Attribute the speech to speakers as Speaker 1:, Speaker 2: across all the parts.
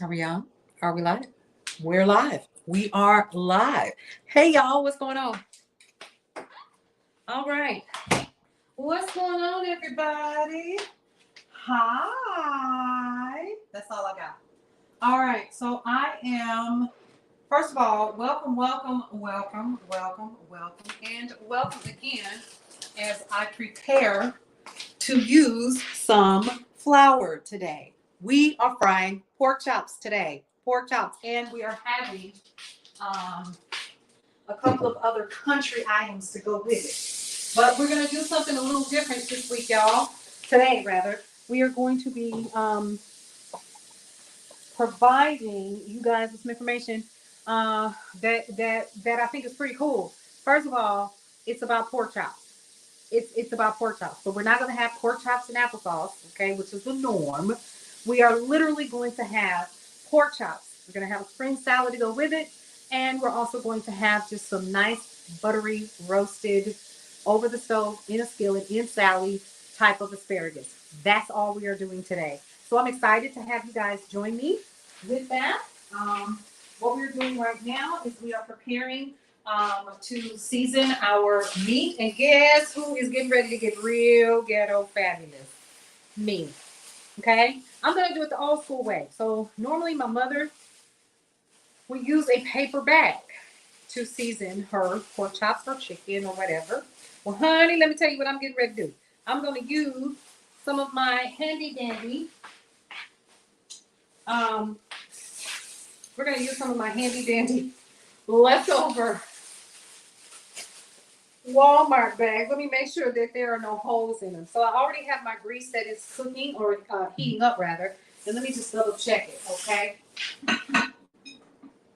Speaker 1: Are we on? Are we live? We're live. We are live. Hey, y'all. What's going on? All right. What's going on, everybody? Hi. That's all I got. All right. So I am, first of all, welcome, and welcome again as I prepare to use some flour today. We are frying pork chops today. Pork chops. And we are having a couple of other country items to go with it. But we're going to do something a little different this week, y'all. Today, rather. We are going to be providing you guys with some information that I think is pretty cool. First of all, it's about pork chops. It's about pork chops. So we're not going to have pork chops and applesauce, okay, which is the norm. We are literally going to have pork chops. We're going to have a spring salad to go with it. And we're also going to have just some nice buttery roasted over the stove in a skillet in Sally type of asparagus. That's all we are doing today. So I'm excited to have you guys join me with that. What we're doing right now is we are preparing to season our meat. And guess who is getting ready to get real ghetto fabulous? Me. Okay? I'm going to do it the old school way. So normally my mother would use a paper bag to season her pork chops or chicken or whatever. Well, honey, let me tell you what I'm getting ready to do. I'm going to use some of my handy dandy. We're going to use some of my handy dandy leftover Walmart bags. Let me make sure that there are no holes in them. So I already have my grease that is cooking or heating up rather. And let me just double check it, okay?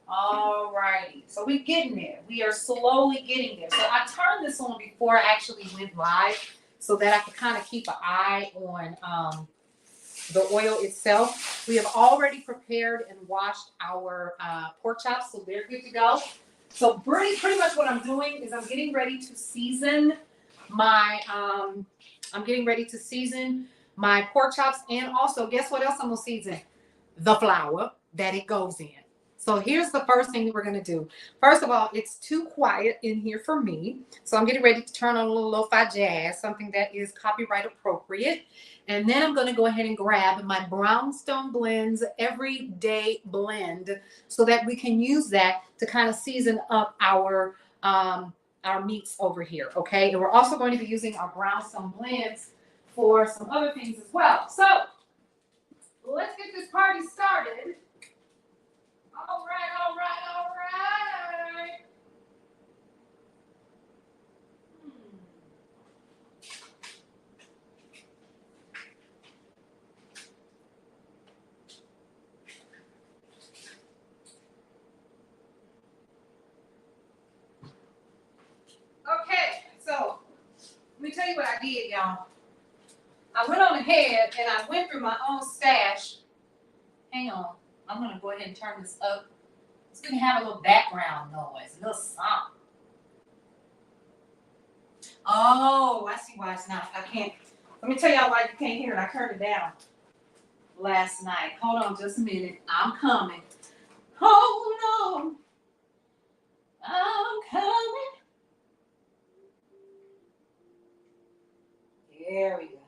Speaker 1: All righty. So we're getting there. We are slowly getting there. So I turned this on before I actually went live so that I could kind of keep an eye on the oil itself. We have already prepared and washed our pork chops, so they're good to go. So pretty much what I'm doing is I'm getting ready to season my pork chops, and also guess what else I'm gonna season? The flour that it goes in. So here's the first thing that we're gonna do. First of all, it's too quiet in here for me, so I'm getting ready to turn on a little lo-fi jazz, something that is copyright appropriate. And then I'm going to go ahead and grab my Brownstone Blends Everyday Blend so that we can use that to kind of season up our meats over here, okay? And we're also going to be using our Brownstone Blends for some other things as well. So let's get this party started. All right. Okay, so let me tell you what I did, y'all. I went on ahead and I went through my own stash. Hang on. I'm going to go ahead and turn this up. It's going to have a little background noise, a little song. Oh, I see why it's not. I can't. Let me tell y'all why you can't hear it. I turned it down last night. Hold on just a minute. I'm coming. Hold on. I'm coming. There we go.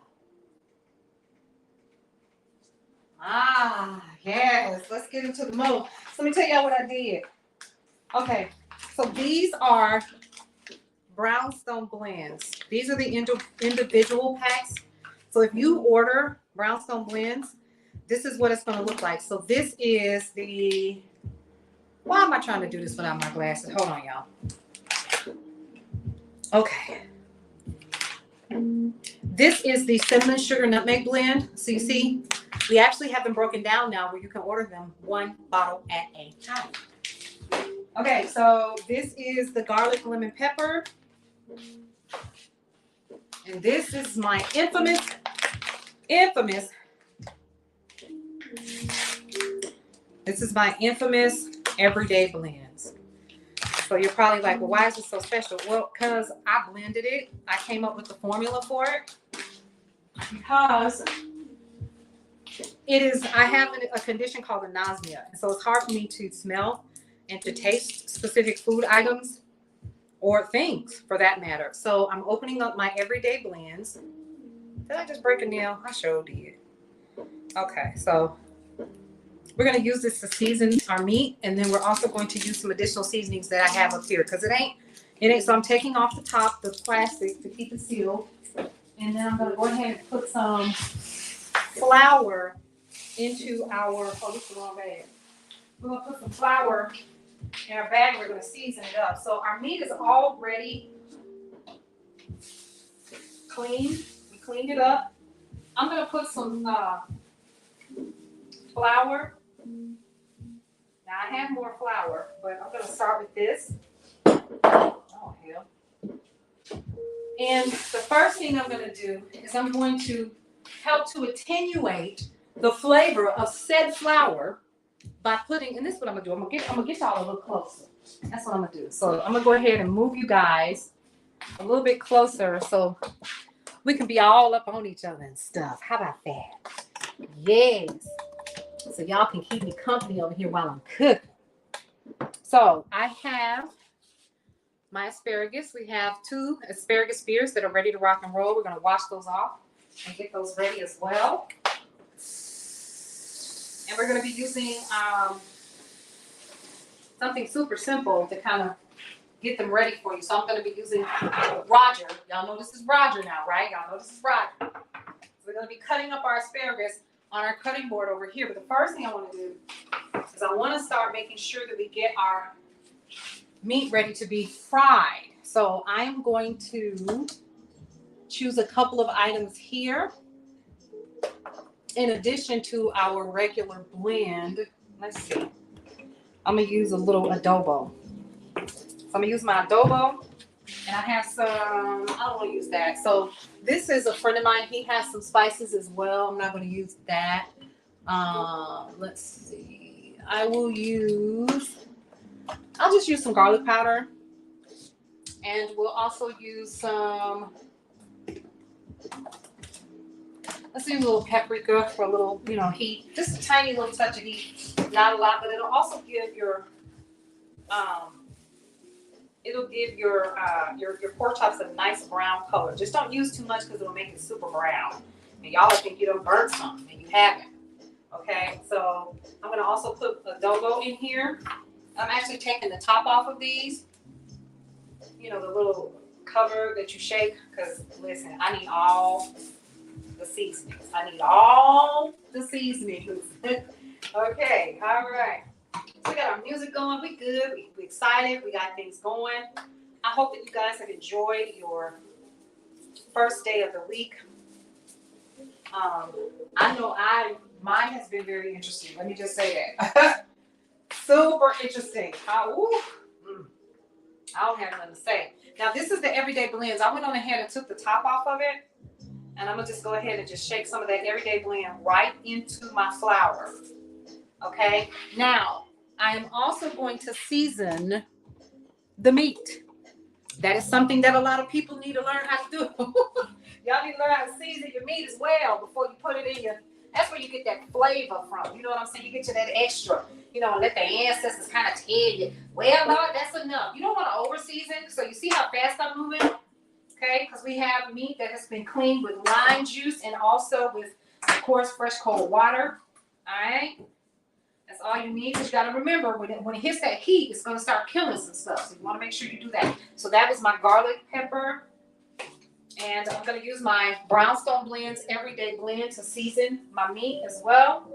Speaker 1: Yes. Let's get into the mode. So let me tell y'all what I did. Okay. So these are Brownstone Blends. These are the individual packs. So if you order Brownstone Blends, this is what it's going to look like. So this is the... Why am I trying to do this without my glasses? Hold on, y'all. Okay. This is the cinnamon sugar nutmeg blend. So you see, we actually have them broken down now where you can order them one bottle at a time. Okay, so this is the garlic lemon pepper. And this is my infamous everyday blends. So you're probably like, well, why is this so special? Well, because I blended it. I came up with the formula for it. Because It is, I have a condition called anosmia. So it's hard for me to smell and to taste specific food items or things for that matter. So I'm opening up my everyday blends. Did I just break a nail? I sure did. Okay, so we're going to use this to season our meat, and then we're also going to use some additional seasonings that I have up here because it ain't. So I'm taking off the top, the plastic, to keep it sealed, and then I'm going to go ahead and put some flour into our. Oh, this is the wrong bag. We're going to put some flour in our bag. And we're going to season it up. So our meat is already clean. We cleaned it up. I'm going to put some flour. Now I have more flour, but I'm going to start with this. Oh, hell. And the first thing I'm going to do is I'm going to help to attenuate the flavor of said flour by putting, and this is what I'm going to do. I'm going to get y'all a little closer. That's what I'm going to do. So I'm going to go ahead and move you guys a little bit closer so we can be all up on each other and stuff. How about that? Yes. So y'all can keep me company over here while I'm cooking. So I have my asparagus. We have 2 asparagus spears that are ready to rock and roll. We're going to wash those off and get those ready as well. And we're going to be using something super simple to kind of get them ready for you. So I'm going to be using Roger. Y'all know this is Roger now, right? Y'all know this is Roger. So we're going to be cutting up our asparagus on our cutting board over here. But the first thing I want to do is I want to start making sure that we get our meat ready to be fried. So I'm going to choose a couple of items here in addition to our regular blend. Let's see. I'm going to use a little adobo. So I'm going to use my adobo, and I have some, I don't want to use that. So this is a friend of mine. He has some spices as well. I'm not going to use that. Let's see. I'll just use some garlic powder, and we'll also use some, let's use a little paprika for a little, heat. Just a tiny little touch of heat. Not a lot, but it'll also give your pork chops a nice brown color. Just don't use too much because it'll make it super brown. And y'all think you done burnt something, and you haven't. Okay, so I'm going to also put adobo in here. I'm actually taking the top off of these. The little cover that you shake. Because, listen, I need all the seasonings. Okay, all right. So we got our music going. We good. We excited. We got things going. I hope that you guys have enjoyed your first day of the week. I know mine has been very interesting. Let me just say that. Super interesting. I don't have nothing to say. Now, this is the everyday blends. I went on ahead and took the top off of it. And I'm going to just go ahead and just shake some of that everyday blend right into my flour. Okay. Now, I am also going to season the meat. That is something that a lot of people need to learn how to do. Y'all need to learn how to season your meat as well before you put it in your. That's where you get that flavor from. You know what I'm saying? You get you that extra. And let the ancestors kind of tell you, well, Lord, that's enough. You don't want to over season. So you see how fast I'm moving? Okay, because we have meat that has been cleaned with lime juice and also with, of course, fresh cold water. All right. That's all you need. Because you got to remember, when it hits that heat, it's going to start killing some stuff. So you want to make sure you do that. So that was my garlic pepper. And I'm going to use my Brownstone Blends everyday blend to season my meat as well.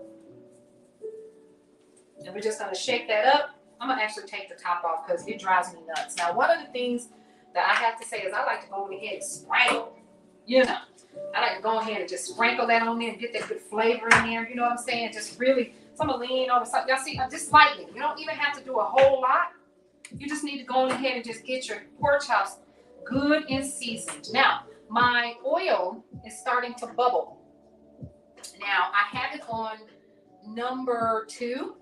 Speaker 1: And we're just going to shake that up. I'm going to actually take the top off because it drives me nuts. Now, one of the things that I have to say is I like to go ahead and sprinkle. I like to go ahead and just sprinkle that on there and get that good flavor in there. You know what I'm saying? Just really, so I'm going to lean over something. Y'all see, just lightly. You don't even have to do a whole lot. You just need to go ahead and just get your pork chops good and seasoned. Now, my oil is starting to bubble. Now, I have it on number 2.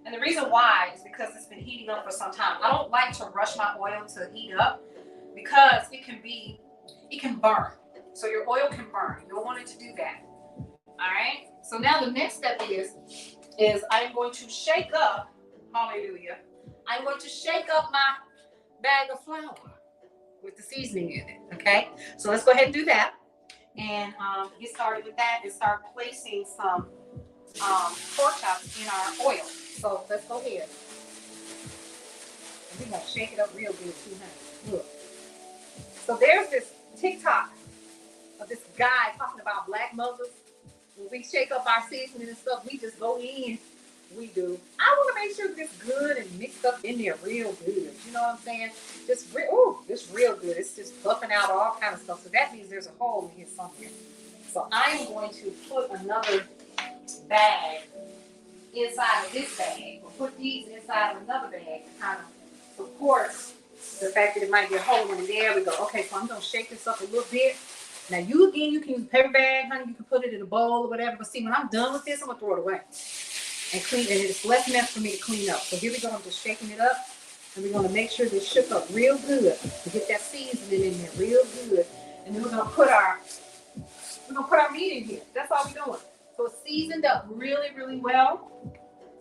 Speaker 1: And the reason why is because it's been heating up for some time. I don't like to rush my oil to heat up because it can burn. So your oil can burn. You don't want it to do that. All right. So now the next step is I'm going to shake up. Hallelujah. I'm going to shake up my bag of flour with the seasoning in it. Okay. So let's go ahead and do that, and get started with that and start placing some pork chops in our oil. So let's go ahead. And we're gonna shake it up real good too, honey. Look. So there's this TikTok of this guy talking about black mothers. When we shake up our seasoning and stuff, we just go in. We do. I want to make sure it's good and mixed up in there real good. You know what I'm saying? Just real good. It's just buffing out all kind of stuff. So that means there's a hole in here somewhere. So I'm going to put another bag inside of this bag. We'll put these inside of another bag to kind of support the fact that it might be a hole in it. There we go. Okay, so I'm going to shake this up a little bit. Now you can use a paper bag, honey. You can put it in a bowl or whatever. But see, when I'm done with this, I'm going to throw it away. And clean, and it's less mess for me to clean up. So here we go. I'm just shaking it up. And we're going to make sure this shook up real good to get that seasoning in there real good. And then we're going to put our meat in here. That's all we're doing. So it's seasoned up really, really well.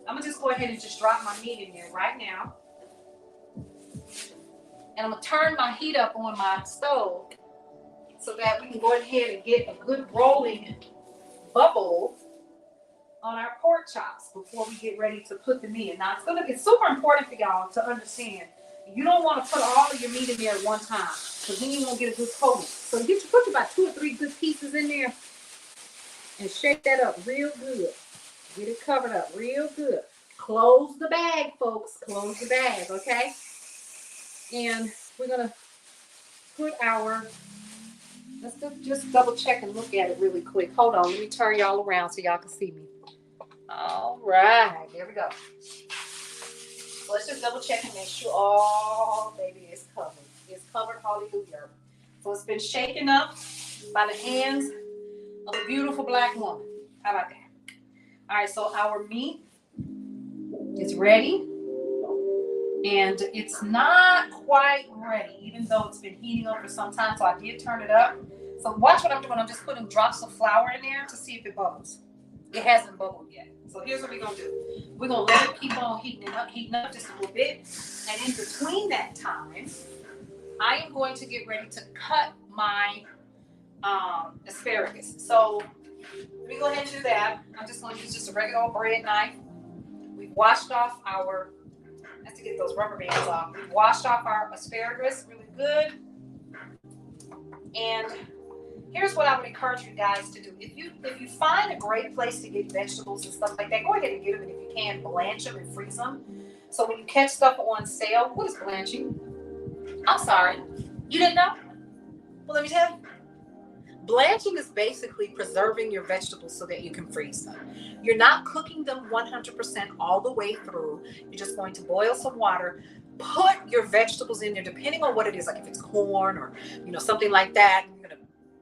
Speaker 1: I'm going to just go ahead and just drop my meat in there right now. And I'm going to turn my heat up on my stove so that we can go ahead and get a good rolling bubble on our pork chops before we get ready to put them in. Now, it's super important for y'all to understand. You don't want to put all of your meat in there at one time because then you won't get a good coating. So put about 2 or 3 good pieces in there and shake that up real good. Get it covered up real good. Close the bag, folks. Close the bag, okay? And we're going to put let's just double check and look at it really quick. Hold on. Let me turn y'all around so y'all can see me. All right. There we go. So let's just double check and make sure. Oh, baby, it's covered. It's covered. Hallelujah. So it's been shaken up by the hands of a beautiful black woman. How about that? All right. So our meat is ready. And it's not quite ready, even though it's been heating up for some time. So I did turn it up. So watch what I'm doing. I'm just putting drops of flour in there to see if it bubbles. It hasn't bubbled yet. So here's what we're going to do. We're going to let it keep on heating up just a little bit. And in between that time, I am going to get ready to cut my asparagus. So let me go ahead and do that. I'm just going to use just a regular old bread knife. We've washed off let's get those rubber bands off. We've washed off our asparagus really good. And here's what I would encourage you guys to do. If you find a great place to get vegetables and stuff like that, go ahead and get them. And if you can, blanch them and freeze them. So when you catch stuff on sale, what is blanching? I'm sorry. You didn't know? Well, let me tell you. Blanching is basically preserving your vegetables so that you can freeze them. You're not cooking them 100% all the way through. You're just going to boil some water, put your vegetables in there, depending on what it is, like if it's corn or something like that.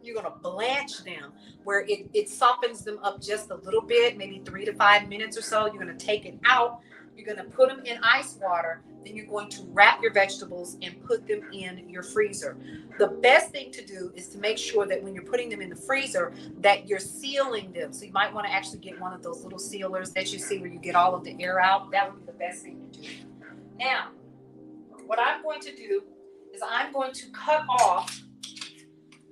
Speaker 1: You're gonna blanch them where it softens them up just a little bit, maybe 3 to 5 minutes or so. You're gonna take it out. You're gonna put them in ice water. Then you're going to wrap your vegetables and put them in your freezer. The best thing to do is to make sure that when you're putting them in the freezer that you're sealing them. So you might want to actually get one of those little sealers that you see where you get all of the air out. That would be the best thing to do. Now, what I'm going to do is I'm going to cut off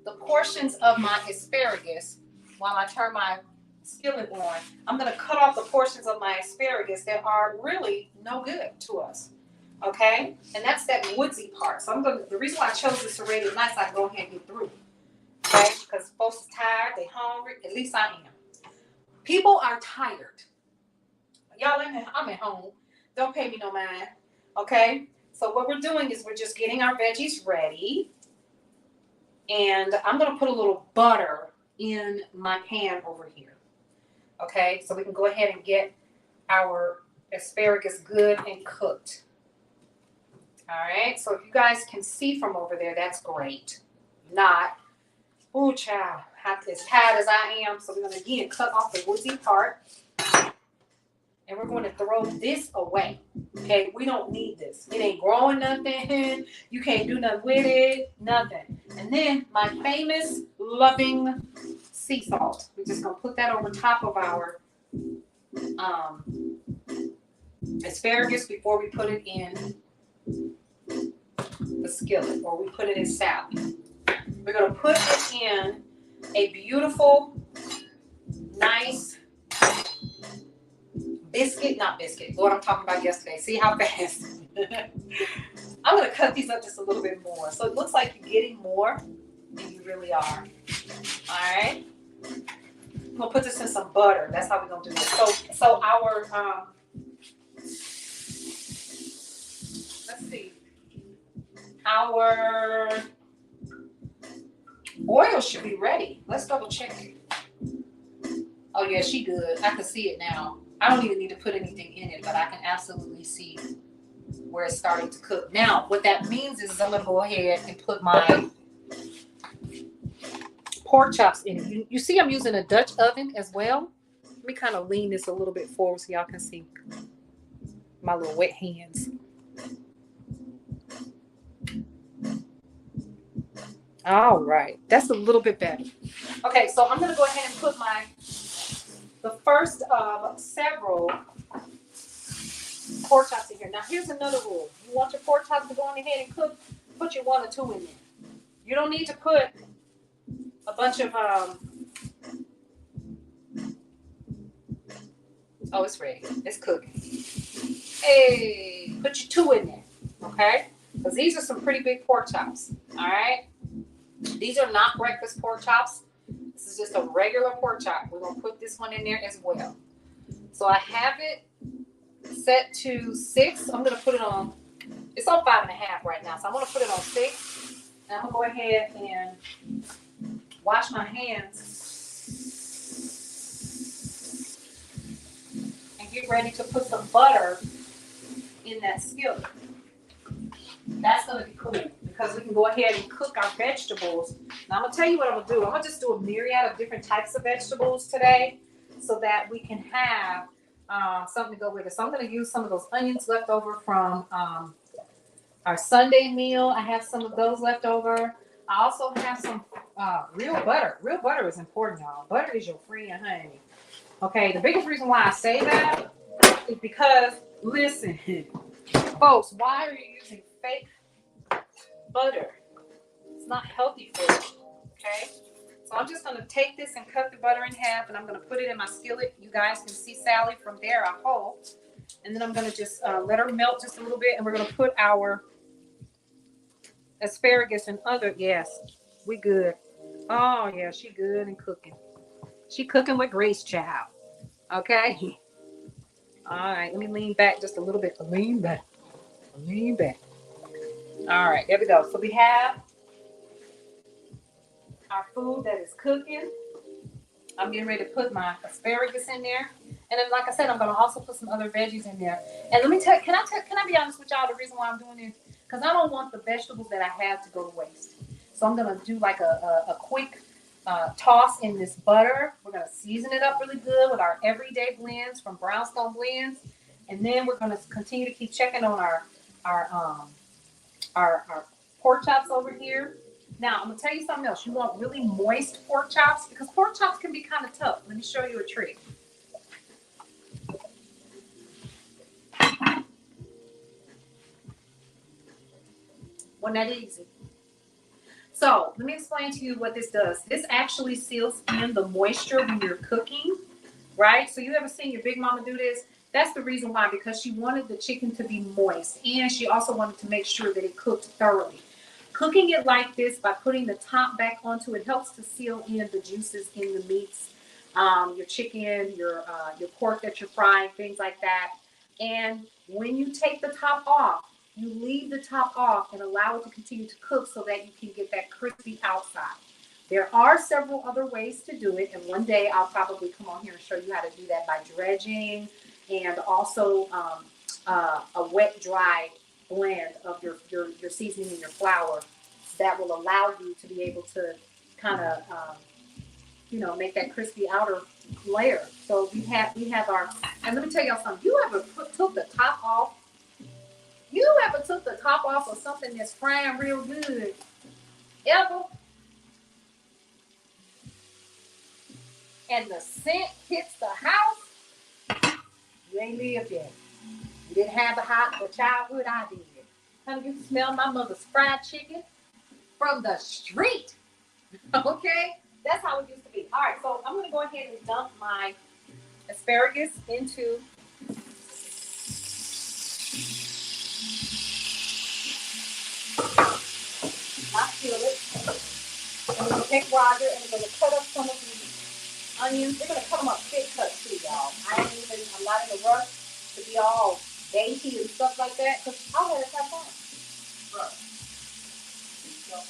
Speaker 1: the portions of my asparagus while I turn my skillet on. I'm going to cut off the portions of my asparagus that are really no good to us. Okay? And that's that woodsy part. So the reason why I chose this array tonight is I can go ahead and get through. Okay? Because folks are tired, they hungry. At least I am. People are tired. Y'all, I'm at home. Don't pay me no mind. Okay? So what we're doing is we're just getting our veggies ready. And I'm going to put a little butter in my pan over here. Okay? So we can go ahead and get our asparagus good and cooked. All right, so if you guys can see from over there, that's great. Not, ooh, child, as tired as I am. So we're going to, again, cut off the woodsy part. And we're going to throw this away. Okay, we don't need this. It ain't growing nothing. You can't do nothing with it, nothing. And then my famous loving sea salt. We're just gonna put that over top of our asparagus before we put it in the skillet, or we put it in salad. We're gonna put it in a beautiful, nice biscuit, not biscuit, what I'm talking about yesterday. See how fast? I'm gonna cut these up just a little bit more. So it looks like you're getting more than you really are. All right. I'm gonna put this in some butter. That's how we're gonna do this. So our, let's see. Our oil should be ready. Let's double check it. Oh yeah, she good. I can see it now. I don't even need to put anything in it, but I can absolutely see where it's starting to cook. Now, what that means is I'm gonna go ahead and put my pork chops in it. You see I'm using a Dutch oven as well. Let me kind of lean this a little bit forward so y'all can see my little wet hands. All right, that's a little bit better. Okay, so I'm gonna go ahead and put the first of several pork chops in here. Now here's another rule. You want your pork chops to go on ahead and cook, put your 1 or 2 in there. You don't need to put a bunch of oh, it's ready. It's cooking. Hey, put your 2 in there, okay? Because these are some pretty big pork chops. All right. These are not breakfast pork chops. This is just a regular pork chop. We're gonna put this one in there as well. So I have it set to 6. I'm gonna put it on. It's on 5.5 right now, so I'm gonna put it on 6. And I'm gonna go ahead and wash my hands and get ready to put some butter in that skillet. That's gonna be cool because we can go ahead and cook our vegetables. Now I'm gonna tell you what I'm gonna do. I'm gonna just do a myriad of different types of vegetables today so that we can have something to go with it. So I'm gonna use some of those onions left over from our Sunday meal. I have some of those left over. I also have some real butter. Real butter is important, y'all. Butter is your friend, honey. Okay, the biggest reason why I say that is because, listen, folks, why are you using fake butter? It's not healthy for you, okay? So I'm just going to take this and cut the butter in half, and I'm going to put it in my skillet. You guys can see Sally from there, I hope. And then I'm going to just let her melt just a little bit, and we're going to put our asparagus and other, yes, we good. Oh, yeah, she good and cooking. She cooking with Grace, child. Okay? All right, let me lean back just a little bit. Lean back. Lean back. All right, there we go. So we have our food that is cooking. I'm getting ready to put my asparagus in there. And then, like I said, I'm going to also put some other veggies in there. And let me tell you, can I be honest with y'all, the reason why I'm doing this? Because I don't want the vegetables that I have to go to waste. So I'm going to do like a quick toss in this butter. We're going to season it up really good with our everyday blends from Brownstone Blends. And then we're going to continue to keep checking on our pork chops over here. Now, I'm going to tell you something else. You want really moist pork chops because pork chops can be kind of tough. Let me show you a trick. Wasn't that easy? So let me explain to you what this does. This actually seals in the moisture when you're cooking, right? So you ever seen your big mama do this? That's the reason why, because she wanted the chicken to be moist, and she also wanted to make sure that it cooked thoroughly. Cooking it like this by putting the top back onto it helps to seal in the juices in the meats, your chicken, your pork that you're frying, things like that. And when you take the top off, you leave the top off and allow it to continue to cook so that you can get that crispy outside. There are several other ways to do it, and one day I'll probably come on here and show you how to do that by dredging and also a wet dry blend of your seasoning and your flour that will allow you to be able to kind of make that crispy outer layer. So we have our, and let me tell y'all something. You ever took the top off? You ever took the top off of something that's frying real good? Ever? and the scent hits the house, you ain't lived yet. You didn't have the childhood I did. Honey, you can smell my mother's fried chicken from the street. Okay? That's how it used to be. All right, so I'm going to go ahead and dump my asparagus into my skillet. I'm going to take Roger and I'm going to cut up some of these onions. We're going to cut them up thick cuts too, y'all. I'm not in a rush to be all dainty and stuff like that because I'll let it have fun. Right. No.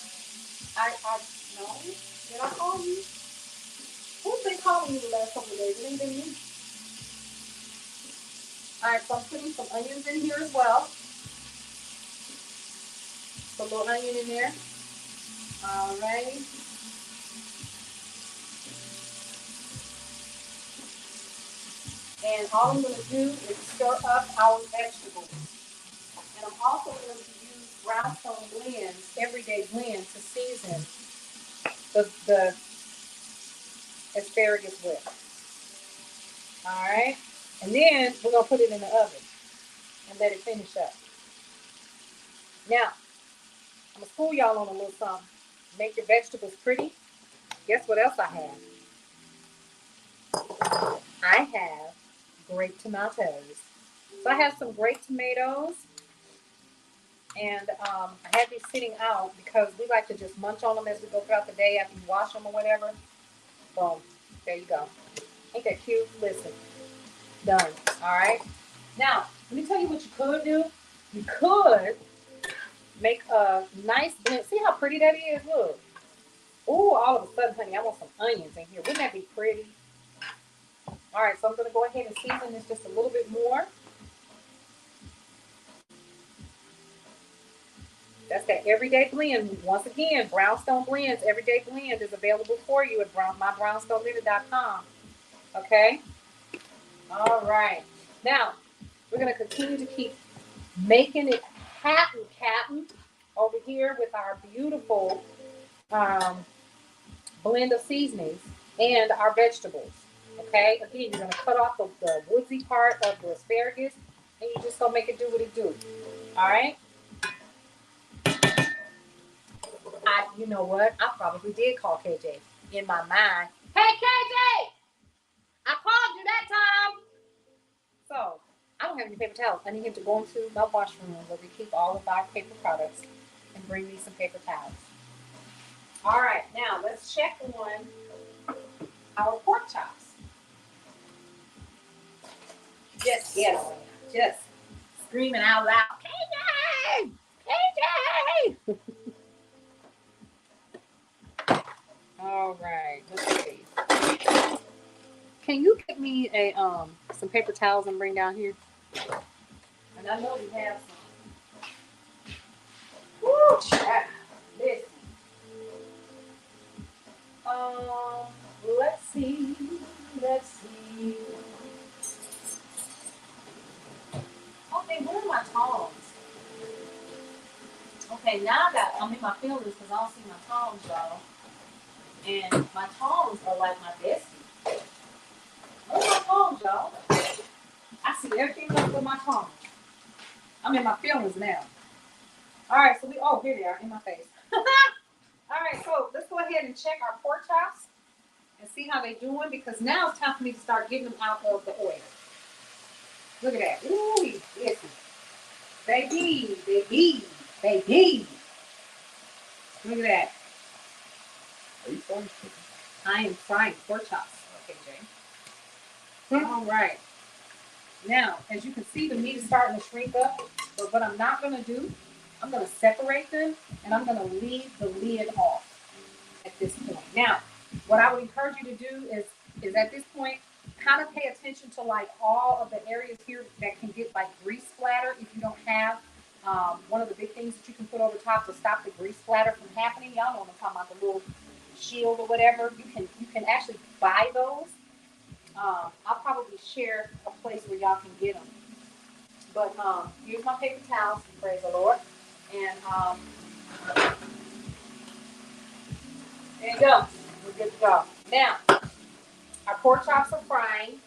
Speaker 1: Did I call you? Who's been calling you the last couple of days? It ain't been you. All right, so I'm putting some onions in here as well. Put a little onion in there. All right. And all I'm going to do is stir up our vegetables. And I'm also going to use Brownstone Blends, everyday blend, to season the asparagus with. All right. And then we're going to put it in the oven and let it finish up. Now, I'm going to school y'all on a little something. Make your vegetables pretty. Guess what else I have? I have grape tomatoes. So I have some grape tomatoes. And I have these sitting out because we like to just munch on them as we go throughout the day after you wash them or whatever. Boom. There you go. Ain't that cute? Listen. Done. All right. Now, let me tell you what you could do. You could make a nice blend. See how pretty that is? Look. Ooh, all of a sudden, honey, I want some onions in here. Wouldn't that be pretty? All right, so I'm going to go ahead and season this just a little bit more. That's that everyday blend. Once again, Brownstone Blends, everyday blend is available for you at mybrownstoneblender.com. Okay? All right. Now, we're going to continue to keep making it happen over here with our beautiful blend of seasonings and our vegetables. Okay? Again, you're going to cut off the woodsy part of the asparagus and you're just going to make it do what it do. All right? You know what? I probably did call KJ in my mind. Hey, KJ! I called you that time. So, I don't have any paper towels. I need him to go into my washroom where we keep all of our paper products and bring me some paper towels. All right, now let's check on our pork chops. Just get on it. Just screaming out loud, KJ! KJ! All right, let's see. Can you get me a some paper towels and bring down here? And I know we have some. Woo, child. Listen. Let's see. Okay, where are my tongs? Okay, now I'm in my feelings because I don't see my tongs, y'all. And my tongs are like my bestie. Where's my tongs, y'all? I see everything else with my tongs. I'm in my feelings now. All right, so here they are in my face. All right, so let's go ahead and check our pork chops and see how they're doing because now it's time for me to start getting them out of the oil. Look at that. Ooh, listen. Baby. Look at that.
Speaker 2: Are you frying?
Speaker 1: I am frying pork chops. Okay, Jay. All right. Now, as you can see, the meat is starting to shrink up. But what I'm not going to do, I'm going to separate them and I'm going to leave the lid off at this point. Now, what I would encourage you to do is at this point, kind of pay attention to like all of the areas here that can get like grease splatter if you don't have one of the big things that you can put over top to stop the grease splatter from happening. Y'all know what I'm talking about, the little shield or whatever. You can actually buy those. I'll probably share a place where y'all can get them. But here's my paper towels, praise the Lord. And there you go. We're good to go. Now, Our pork chops are frying.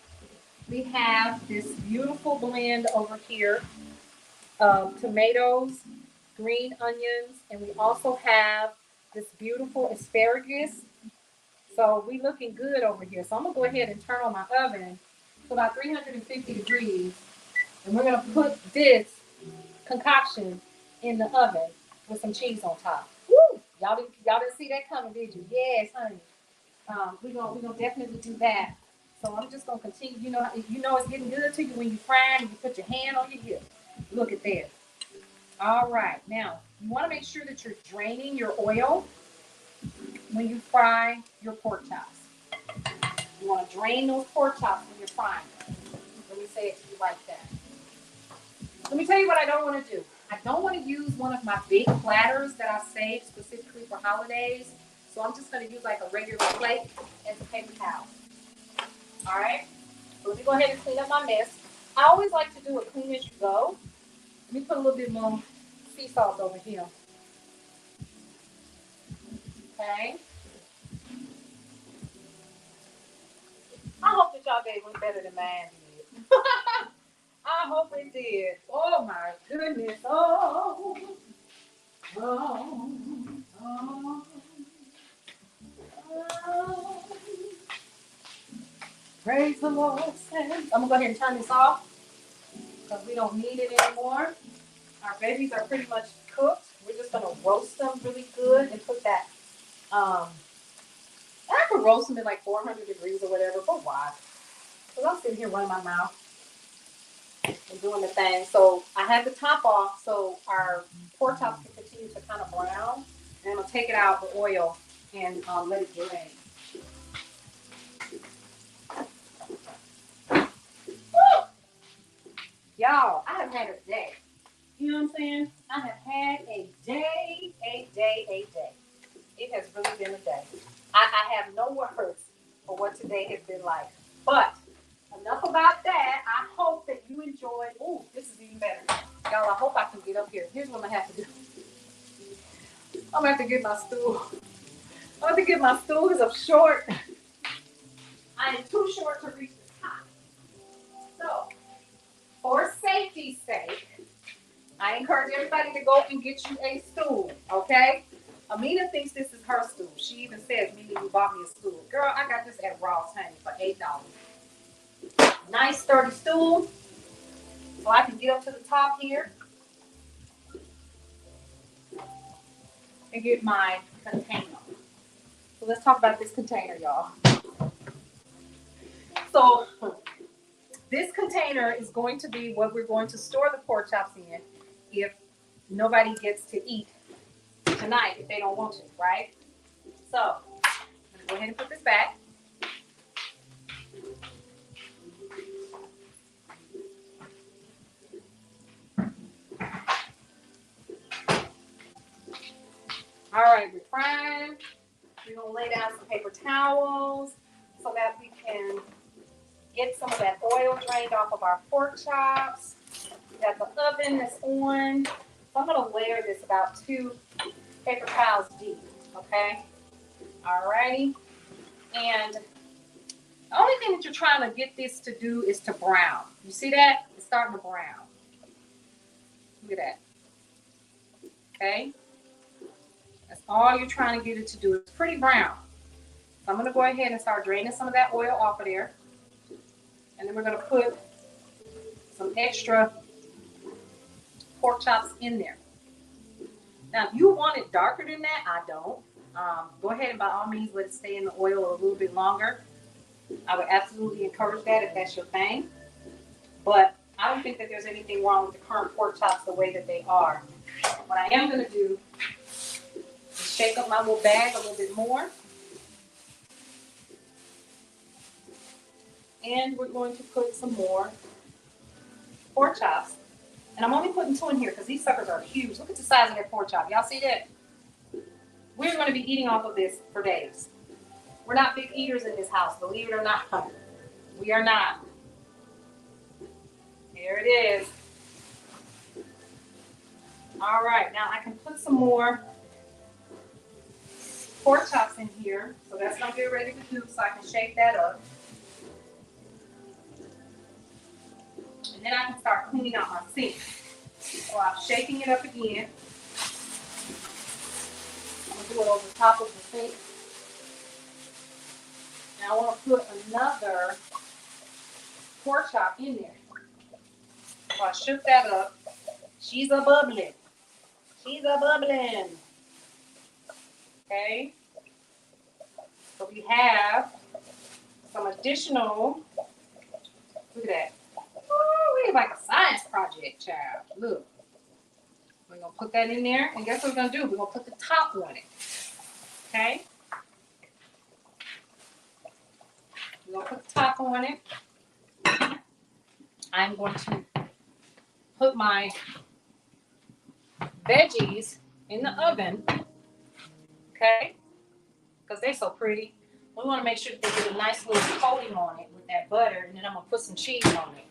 Speaker 1: We have this beautiful blend over here of tomatoes, green onions, and we also have this beautiful asparagus. So we looking good over here. So I'm gonna go ahead and turn on my oven to about 350 degrees, and we're gonna put this concoction in the oven with some cheese on top. Woo! Y'all didn't see that coming, did you? Yes, honey. We're gonna definitely do that. So I'm just gonna continue. You know it's getting good to you when you fry and you put your hand on your hip. Look at that. All right, now you want to make sure that you're draining your oil when you fry your pork chops. You want to drain those pork chops when you're frying them. Let me say it to you like that. Let me tell you what I don't want to do. I don't want to use one of my big platters that I saved specifically for holidays. So I'm just going to use like a regular plate and some paper towel. All right. So let me go ahead and clean up my mess. I always like to do it clean as you go. Let me put a little bit more sea salt over here. Okay. I hope that y'all day went better than mine did. I hope it did. Oh my goodness. Oh. Oh. Oh. Oh. Praise the Lord. I'm gonna go ahead and turn this off because we don't need it anymore. Our veggies are pretty much cooked. We're just gonna roast them really good and put that. I could roast them at like 400 degrees or whatever, but why? Because I'm sitting here running my mouth and doing the thing. So I have the top off so our pork chops can continue to kind of brown. And I'm gonna take it out the oil and let it drain. Woo! Y'all, I have had a day. You know what I'm saying? I have had a day. It has really been a day. I have no words for what today has been like. But enough about that. I hope that you enjoyed. Ooh, this is even better. Y'all, I hope I can get up here. Here's what I'm going to have to do. I'm going to have to get my stool. I'm going to have to get my stool because I'm short. I am too short to reach the top. So, for safety's sake, I encourage everybody to go and get you a stool, okay? Amina thinks this is her stool. She even says, Mimi, you bought me a stool. Girl, I got this at Ross, honey, for $8. Nice, sturdy stool. So I can get up to the top here and get my container. So let's talk about this container, y'all. So this container is going to be what we're going to store the pork chops in if nobody gets to eat tonight if they don't want to, right? So I'm gonna go ahead and put this back. All right, we're frying. We're gonna lay down some paper towels so that we can get some of that oil drained off of our pork chops. We got the oven that's on. So I'm gonna layer this about 2 paper towels deep, okay? All righty. And the only thing that you're trying to get this to do is to brown. You see that? It's starting to brown. Look at that. Okay? That's all you're trying to get it to do. It's pretty brown. So I'm going to go ahead and start draining some of that oil off of there. And then we're going to put some extra pork chops in there. Now, if you want it darker than that, I don't. Go ahead and by all means let it stay in the oil a little bit longer. I would absolutely encourage that if that's your thing. But I don't think that there's anything wrong with the current pork chops the way that they are. What I am going to do is shake up my little bag a little bit more. And we're going to put some more pork chops. And I'm only putting 2 in here because these suckers are huge. Look at the size of that pork chop. Y'all see that? We're going to be eating off of this for days. We're not big eaters in this house, believe it or not. We are not. Here it is. All right, now I can put some more pork chops in here. So that's going to get ready to do so I can shake that up. And then I can start cleaning out my sink. So I'm shaking it up again. I'm going to do it over the top of the sink. And I want to put another pork chop in there. So I shook that up. She's a bubbling. She's a bubbling. Okay. So we have some additional, look at that. Oh, we like a science project, child. Look. We're going to put that in there. And guess what we're going to do? We're going to put the top on it. Okay? We're going to put the top on it. I'm going to put my veggies in the oven. Okay? Because they're so pretty. We want to make sure that they get a nice little coating on it with that butter. And then I'm going to put some cheese on it.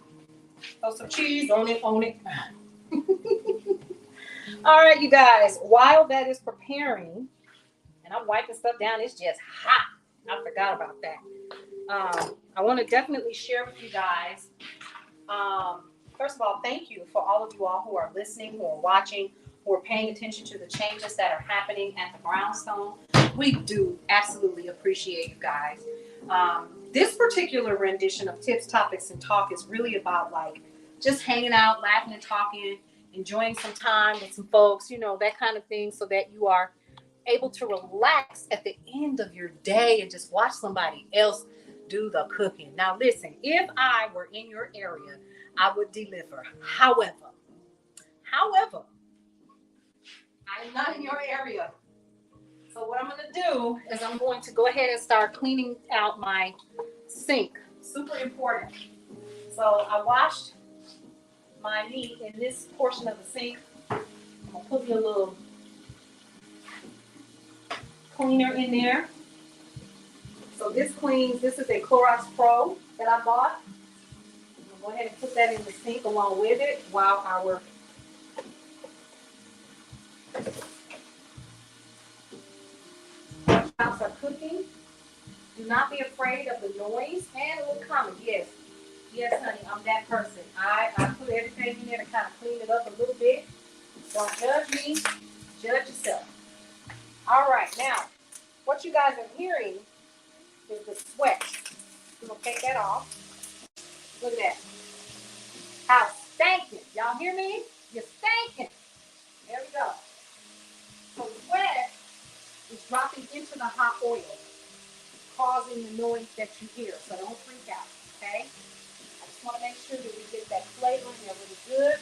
Speaker 1: Throw some cheese on it, All right, you guys. While that is preparing, and I'm wiping stuff down, it's just hot. I forgot about that. I want to definitely share with you guys. First of all, thank you for all of you all who are listening, who are watching, who are paying attention to the changes that are happening at the Brownstone. We do absolutely appreciate you guys. This particular rendition of Tips, Topics, and Talk is really about like just hanging out, laughing and talking, enjoying some time with some folks, you know, that kind of thing, so that you are able to relax at the end of your day and just watch somebody else do the cooking. Now, listen, if I were in your area, I would deliver. However, I am not in your area. So what I'm going to do is I'm going to go ahead and start cleaning out my sink. Super important. So I washed my meat in this portion of the sink. I'm going to put me a little cleaner in there. So this cleans, this is a Clorox Pro that I bought. I'm going to go ahead and put that in the sink along with it while our chops are cooking. Do not be afraid of the noise, and it will come. Yes, honey, I'm that person. I put everything in there to kind of clean it up a little bit. Don't judge me, judge yourself. All right, now, what you guys are hearing is the sweat. We're going to take that off. Look at that. How stinking. Y'all hear me? You're stinking. There we go. So the sweat is dropping into the hot oil, causing the noise that you hear. So don't freak out, okay? I just want to make sure that we get that flavor in there really good.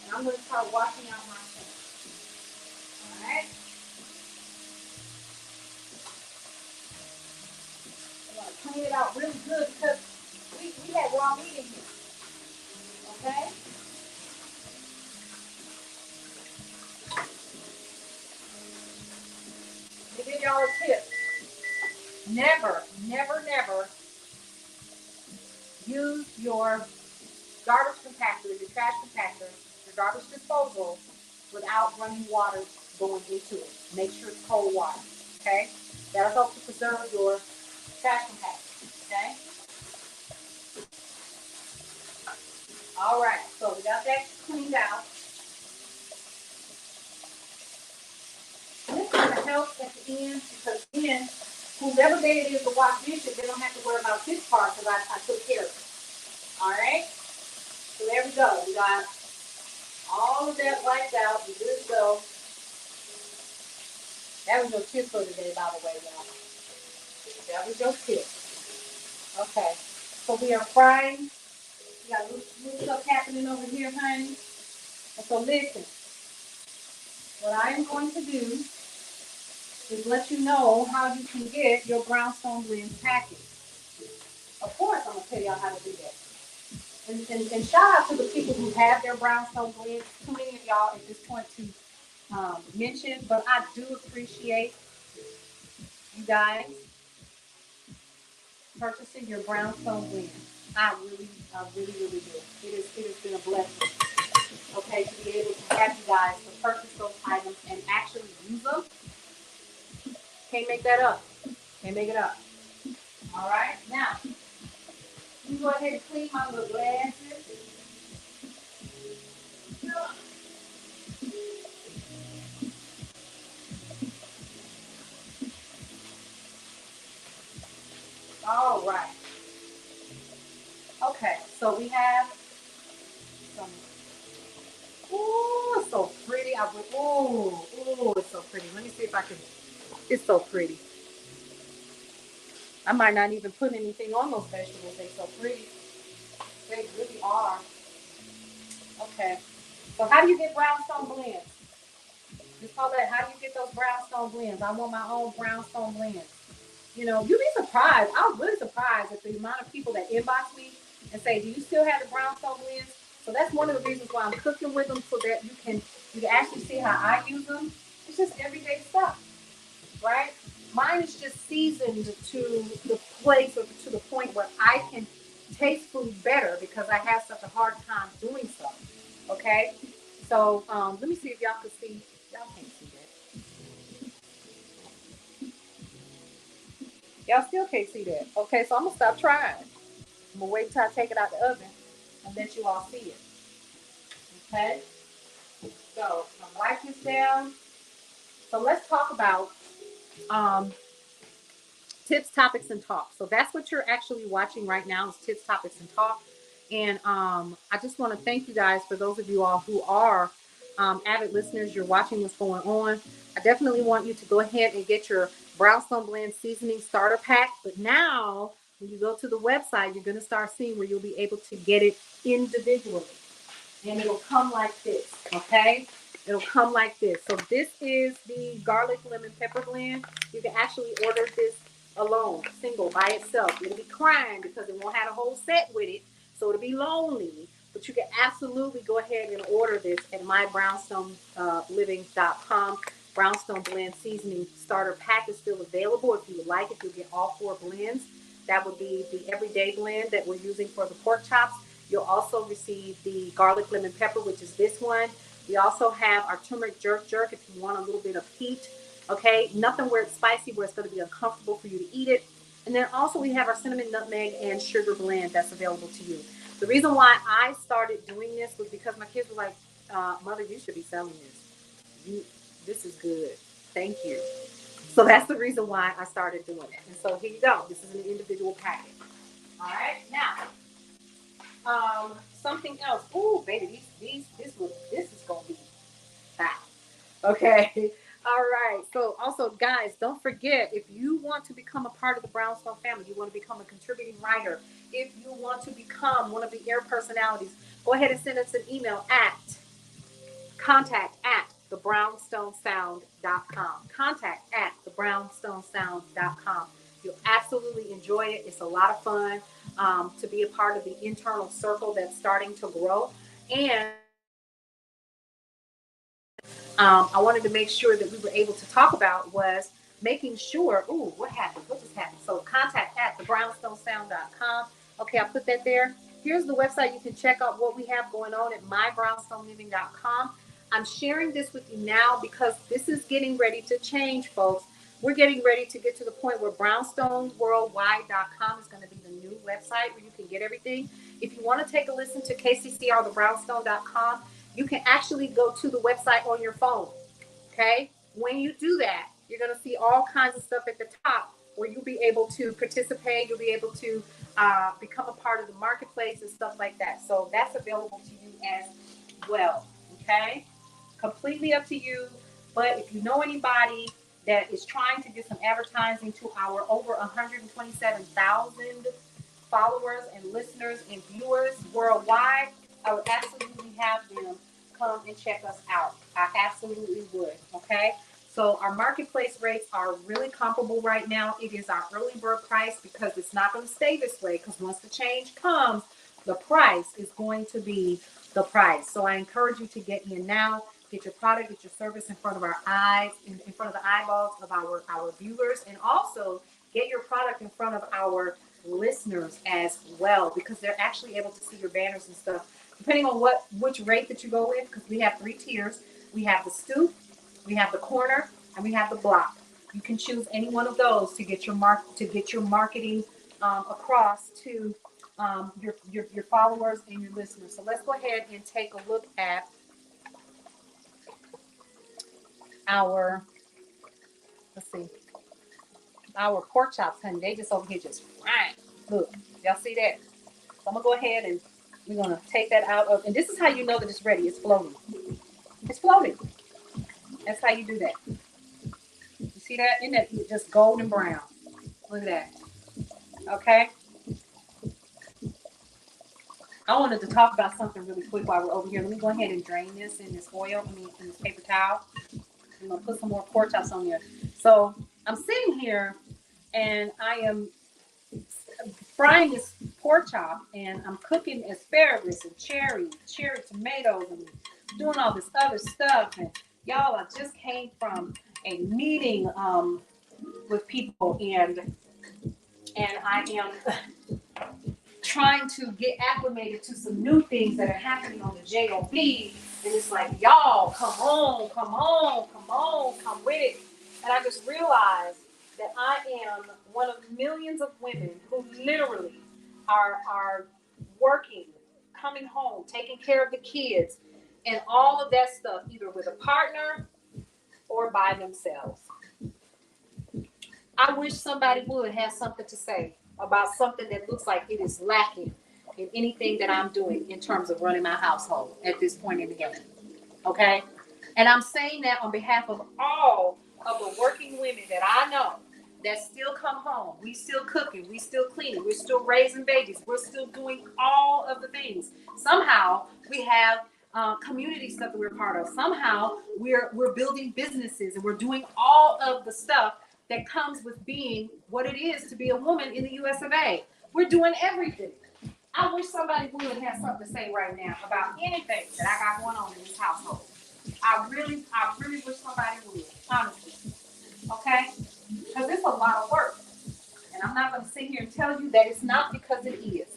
Speaker 1: And I'm going to start washing out my sink. All right? I want to clean it out really good because we had raw meat in here. Okay? Let me give y'all a tip. Never use your garbage compactor, your trash compactor, your garbage disposal without running water going into it. Make sure it's cold water, okay? That'll help to preserve your trash compactor, okay? All right, so we got that cleaned out. And this kind of helps at the end because then whoever day it is to wash dishes, they don't have to worry about this part because I took care of it. All right? So there we go. We got all of that wiped out. We're good to go. That was your tip for today, by the way, y'all. That was your tip. Okay. So we are frying. We got little stuff happening over here, honey. And so listen. What I am going to do is let you know how you can get your Brownstone Blends package. Of course, I'm going to tell y'all how to do that. And shout out to the people who have their Brownstone Blends. Too many of y'all at this point to mention, but I do appreciate you guys purchasing your Brownstone Blends. I really do. It has been a blessing. Okay, to be able to have you guys to purchase those items and actually use them. Can't make that up. Can't make it up. All right, now you go ahead and clean my little glasses. So we have some. Ooh, it's so pretty. Ooh, it's so pretty. Let me see if I can. It's so pretty. I might not even put anything on those vegetables. They're so pretty. They really are. Okay. So how do you get brownstone blends? Just call that. How do you get those brownstone blends? I want my own brownstone blends. You know, you'd be surprised. I was really surprised at the amount of people that inbox me and say, "Do you still have the brownstone blends?" So that's one of the reasons why I'm cooking with them, so that you can actually see how I use them. It's just everyday stuff, right? Mine is just seasoned to the place or to the point where I can taste food better because I have such a hard time doing so. Okay, so let me see if y'all can see. Y'all can't see that. Y'all still can't see that. Okay, so I'm gonna stop trying. I'm gonna wait till I take it out the oven and let you all see it. Okay, so I'm gonna wipe this down. So let's talk about um, tips, topics, and talk. So that's what you're actually watching right now is tips, topics, and talk. And I just want to thank you guys for those of you all who are avid listeners. You're watching what's going on. I definitely want you to go ahead and get your Brownstone Blend Seasoning Starter Pack. But now, when you go to the website, you're going to start seeing where you'll be able to get it individually. And it'll come like this, okay? It'll come like this. So this is the garlic lemon pepper blend. You can actually order this alone, single, by itself. It'll be crying because it won't have a whole set with it, so it'll be lonely. But you can absolutely go ahead and order this at mybrownstoneliving.com. Brownstone Blend Seasoning Starter Pack is still available. If you would like it, you'll get all 4 blends. That would be the everyday blend that we're using for the pork chops. You'll also receive the garlic lemon pepper, which is this one. We also have our turmeric jerk if you want a little bit of heat. Okay, nothing where it's spicy, where it's going to be uncomfortable for you to eat it. And then also we have our cinnamon, nutmeg, and sugar blend that's available to you. The reason why I started doing this was because my kids were like, "Mother, you should be selling this. This is good. Thank you." So that's the reason why I started doing it. And so here you go. This is an individual package. All right, now. Something else. Ooh, baby, this is gonna be fat. Okay. All right. So also, guys, don't forget, if you want to become a part of the Brownstone family, you want to become a contributing writer, if you want to become one of the air personalities, go ahead and send us an email at contact@thebrownstonesound.com. Contact@thebrownstonesound.com. You'll absolutely enjoy it. It's a lot of fun to be a part of the internal circle that's starting to grow. And I wanted to make sure that we were able to talk about was making sure, ooh, what happened? What just happened? So contact@thebrownstonesound.com. Okay, I put that there. Here's the website. You can check out what we have going on at mybrownstoneliving.com. I'm sharing this with you now because this is getting ready to change, folks. We're getting ready to get to the point where brownstoneworldwide.com is going to be the new website where you can get everything. If you want to take a listen to kccrthebrownstone.com, you can actually go to the website on your phone. Okay. When you do that, you're going to see all kinds of stuff at the top where you'll be able to participate. You'll be able to become a part of the marketplace and stuff like that. So that's available to you as well. Okay. Completely up to you. But if you know anybody that is trying to get some advertising to our over 127,000 followers and listeners and viewers worldwide, I would absolutely have them come and check us out. I absolutely would. Okay. So our marketplace rates are really comparable right now. It is our early bird price because it's not going to stay this way, because once the change comes, the price is going to be the price. So I encourage you to get in now, get your product, get your service in front of our eyes, in front of the eyeballs of our viewers, and also get your product in front of our listeners as well, because they're actually able to see your banners and stuff depending on which rate that you go with, because we have 3 tiers. We have the scoop, we have the corner, and we have the block. You can choose any one of those to get your marketing across to your followers and your listeners. So let's go ahead and take a look at our, let's see, our pork chops, honey. They just over here just frying. Look, y'all see that? So I'm gonna go ahead and we're gonna take that out of, and this is how you know that it's ready. It's floating. It's floating. That's how you do that. You see that? Isn't that just golden brown? Look at that. Okay. I wanted to talk about something really quick while we're over here. Let me go ahead and drain this in this oil, in this paper towel. I'm gonna put some more pork chops on there. So I'm sitting here and I am frying this pork chop and I'm cooking asparagus and cherry tomatoes and doing all this other stuff. And y'all, I just came from a meeting with people and I am trying to get acclimated to some new things that are happening on the JOB. And it's like, y'all, come on, come with it. And I just realized that I am one of millions of women who literally are working, coming home, taking care of the kids, and all of that stuff, either with a partner or by themselves. I wish somebody would have something to say about something that looks like it is lacking in anything that I'm doing in terms of running my household at this point in the game. Okay? And I'm saying that on behalf of all of the working women that I know that still come home. We still cooking, we still cleaning, we're still raising babies, we're still doing all of the things. Somehow we have community stuff that we're part of. Somehow we're building businesses and we're doing all of the stuff that comes with being what it is to be a woman in the US of A. We're doing everything. I wish somebody would have something to say right now about anything that I got going on in this household. I really wish somebody would, honestly. Okay? Because it's a lot of work. And I'm not going to sit here and tell you that it's not, because it is.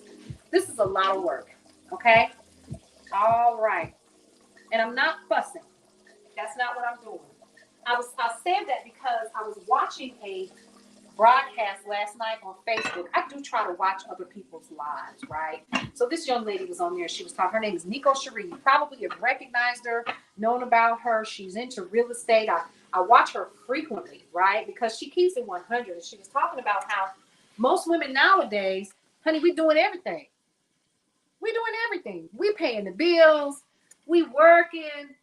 Speaker 1: This is a lot of work. Okay? All right. And I'm not fussing. That's not what I'm doing. I said that because I was watching a broadcast last night on Facebook. I do try to watch other people's lives, right? So this young lady was on there. She was talking. Her name is Nico Cherie. You probably have recognized her, known about her. She's into real estate. I watch her frequently, right? Because she keeps it 100. And she was talking about how most women nowadays, honey, we're doing everything. We're doing everything. We paying the bills. We working.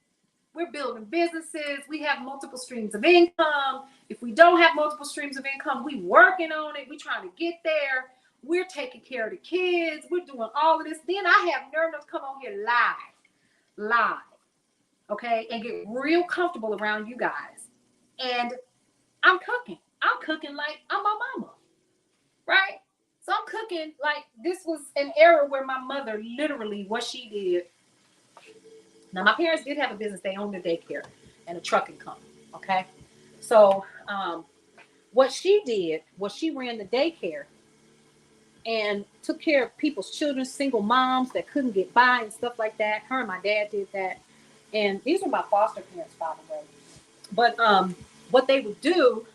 Speaker 1: We're building businesses. We have multiple streams of income. If we don't have multiple streams of income, we working on it. We're trying to get there. We're taking care of the kids. We're doing all of this. Then I have nerve enough to come on here live, okay, and get real comfortable around you guys. And I'm cooking. I'm cooking like I'm my mama, right? So I'm cooking like this was an era where my mother literally, what she did. Now, my parents did have a business. They owned a daycare and a trucking company, okay? So what she did was she ran the daycare and took care of people's children, single moms that couldn't get by and stuff like that. Her and my dad did that. And these were my foster parents, by the way. But what they would do,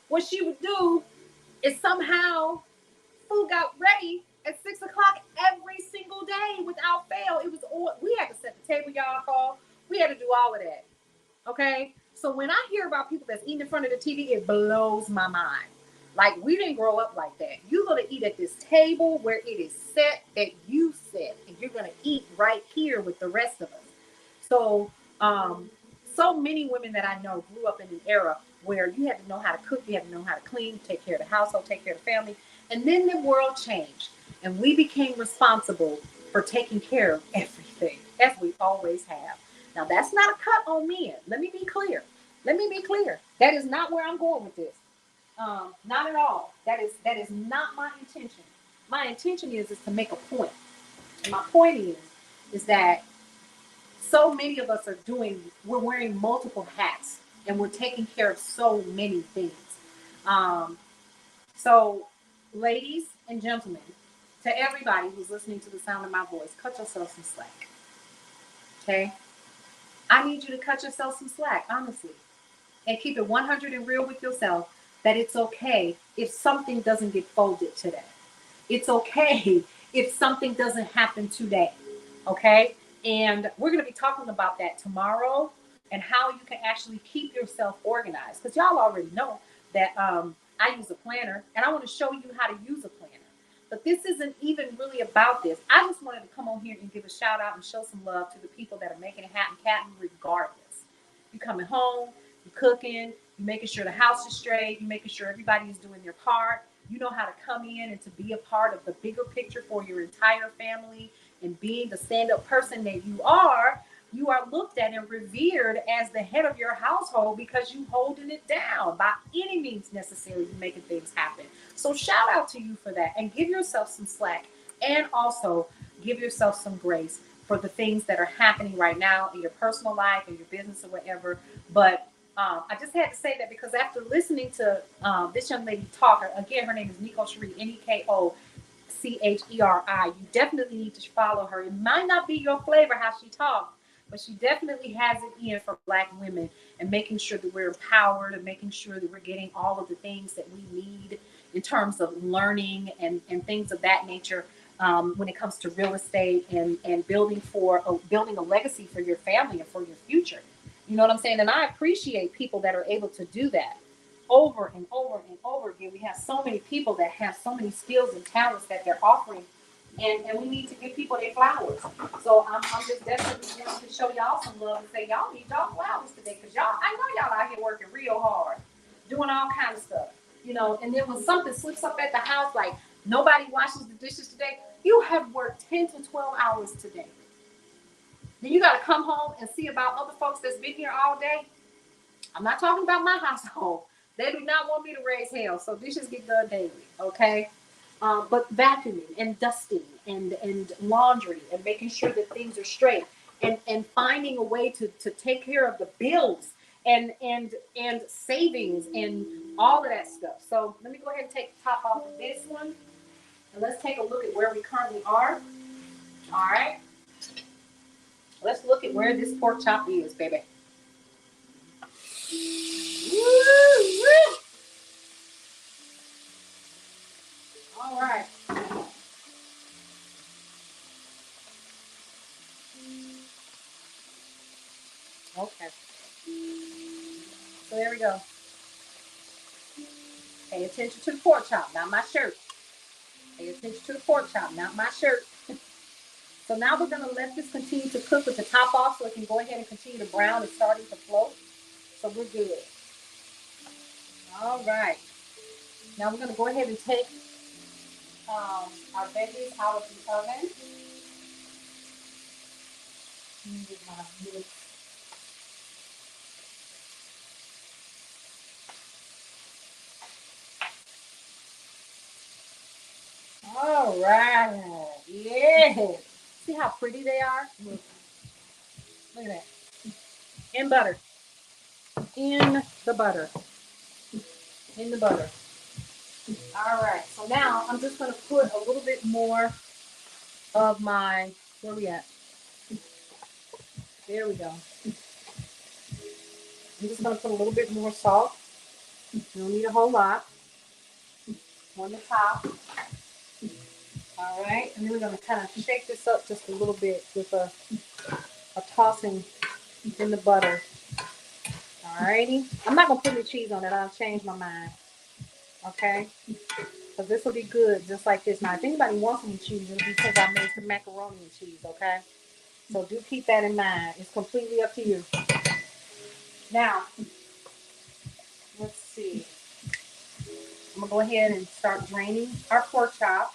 Speaker 1: what she would do is somehow food got ready at 6 o'clock every single day without fail. It was all, we had to set the table, y'all call. We had to do all of that. Okay? So when I hear about people that's eating in front of the TV, it blows my mind. Like, we didn't grow up like that. You're going to eat at this table where it is set that you set, and you're going to eat right here with the rest of us. So, so many women that I know grew up in an era where you had to know how to cook, you had to know how to clean, take care of the household, take care of the family. And then the world changed, and we became responsible for taking care of everything, as we always have. Now, that's not a cut on men. Let me be clear. That is not where I'm going with this. Not at all. That is not my intention. My intention is to make a point. And my point is that so many of us we're wearing multiple hats, and we're taking care of so many things. So, ladies and gentlemen, to everybody who's listening to the sound of my voice, cut yourself some slack. Okay? I need you to cut yourself some slack, honestly. And keep it 100 and real with yourself, that it's okay if something doesn't get folded today. It's okay if something doesn't happen today. Okay? And we're going to be talking about that tomorrow, and how you can actually keep yourself organized. Because y'all already know that I use a planner, and I want to show you how to use a planner. But this isn't even really about this. I just wanted to come on here and give a shout out and show some love to the people that are making it happen, regardless. You coming home, you cooking, you making sure the house is straight, you making sure everybody is doing their part. You know how to come in and to be a part of the bigger picture for your entire family, and being the stand-up person that you are looked at and revered as the head of your household because you holding it down by any means necessary. You making things happen. So shout out to you for that, and give yourself some slack, and also give yourself some grace for the things that are happening right now in your personal life and your business or whatever. But I just had to say that because after listening to this young lady talk, again, her name is Neko Cherie, Neko Cheri. You definitely need to follow her. It might not be your flavor how she talks, but she definitely has it in for Black women, and making sure that we're empowered, and making sure that we're getting all of the things that we need in terms of learning and things of that nature, when it comes to real estate and building a legacy for your family and for your future. You know what I'm saying? And I appreciate people that are able to do that over and over and over again. We have so many people that have so many skills and talents that they're offering, and we need to give people their flowers. So I'm just definitely wanting to show y'all some love and say y'all need y'all flowers today, because I know y'all out here working real hard, doing all kinds of stuff, and then when something slips up at the house, like nobody washes the dishes today, you have worked 10 to 12 hours today. Then you got to come home and see about other folks that's been here all day. I'm not talking about my household. They do not want me to raise hell, so dishes get done daily, okay? But vacuuming and dusting and laundry and making sure that things are straight, and finding a way to take care of the bills and savings and all of that stuff. So let me go ahead and take the top off of this one, and let's take a look at where we currently are. All right. Let's look at where this pork chop is, baby. Woo-woo. All right. Okay. So there we go. Pay attention to the pork chop, not my shirt. Pay attention to the pork chop, not my shirt. So now we're going to let this continue to cook with the top off, so it can go ahead and continue to brown. It's starting to float. So we're good. All right. Now we're going to go ahead and take our veggies out of the oven. All right. Yeah. See how pretty they are? Look at that. In butter. In the butter. In the butter. All right. So now I'm just going to put a little bit more of my, where we at? There we go. I'm just going to put a little bit more salt. You don't need a whole lot. On the top. All right. And then we're going to kind of shake this up just a little bit with a tossing in the butter. All righty. I'm not going to put any cheese on it. I'll change my mind. Okay. Because this will be good just like this. Now, if anybody wants any cheese, it'll be because I made some macaroni and cheese. Okay. So do keep that in mind. It's completely up to you. Now, let's see. I'm going to go ahead and start draining our pork chop.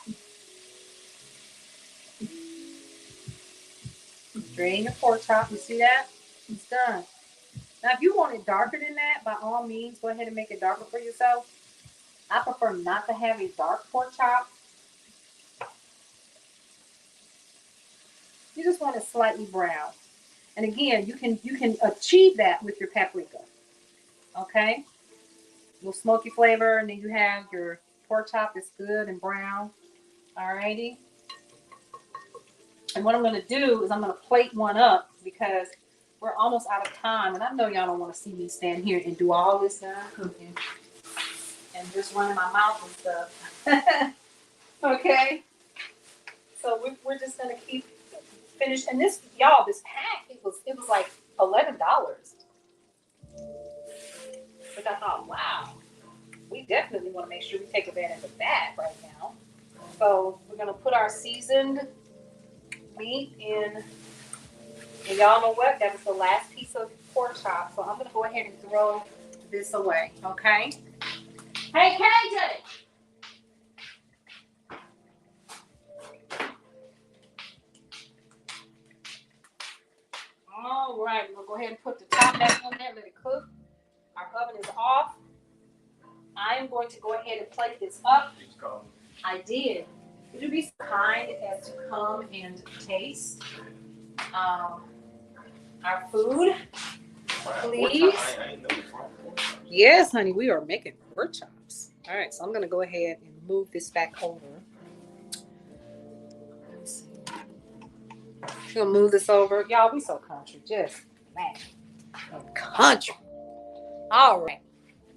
Speaker 1: Drain your pork chop. You see that? It's done. Now, if you want it darker than that, by all means, go ahead and make it darker for yourself. I prefer not to have a dark pork chop. You just want it slightly brown. And again, you can achieve that with your paprika. Okay? A little smoky flavor, and then you have your pork chop that's good and brown. Alrighty. And what I'm going to do is I'm going to plate one up because we're almost out of time. And I know y'all don't want to see me stand here and do all this cooking and just running my mouth and stuff. Okay? So we're just going to keep finished. And this, y'all, this pack, it was like $11. But I thought, wow, we definitely want to make sure we take advantage of that right now. So we're gonna put our seasoned meat in. And y'all know what? That was the last piece of pork chop. So I'm gonna go ahead and throw this away, okay? Hey, KJ! All right, we'll go ahead and put the top back on there, let it cook. Our oven is off. I am going to go ahead and plate this up. I did. Would you be so kind as to come and taste our food, please? Yes, honey, we are making pork chops. All right, so I'm going to go ahead and move this back over. Let's see. I'm going to move this over. Y'all, we so country. Just, man, country. All right.